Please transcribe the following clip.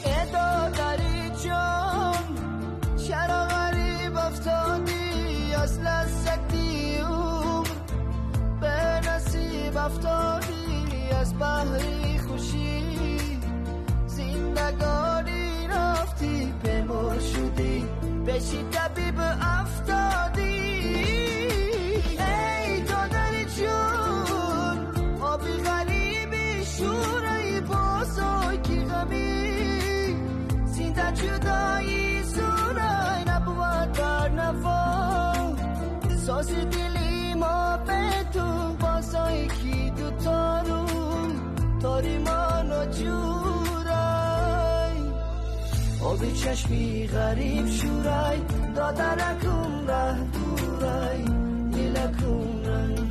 ادا داری جان چرا غریب افتادی از لذتی عمر به نصیب افتادی از بحری خوشی زندگانی رفتی بمر شدی بشی طبیب افتادی ای تو داری جون آبی غریبی شورای بازای غمی زنده جدایی سورای نبود بر نفا ساز دلی ما بدون بازای کی دوتا رو تاری منو جورای آبی چشمی غریب شورای دادنکم ره دورای دلکم رنگ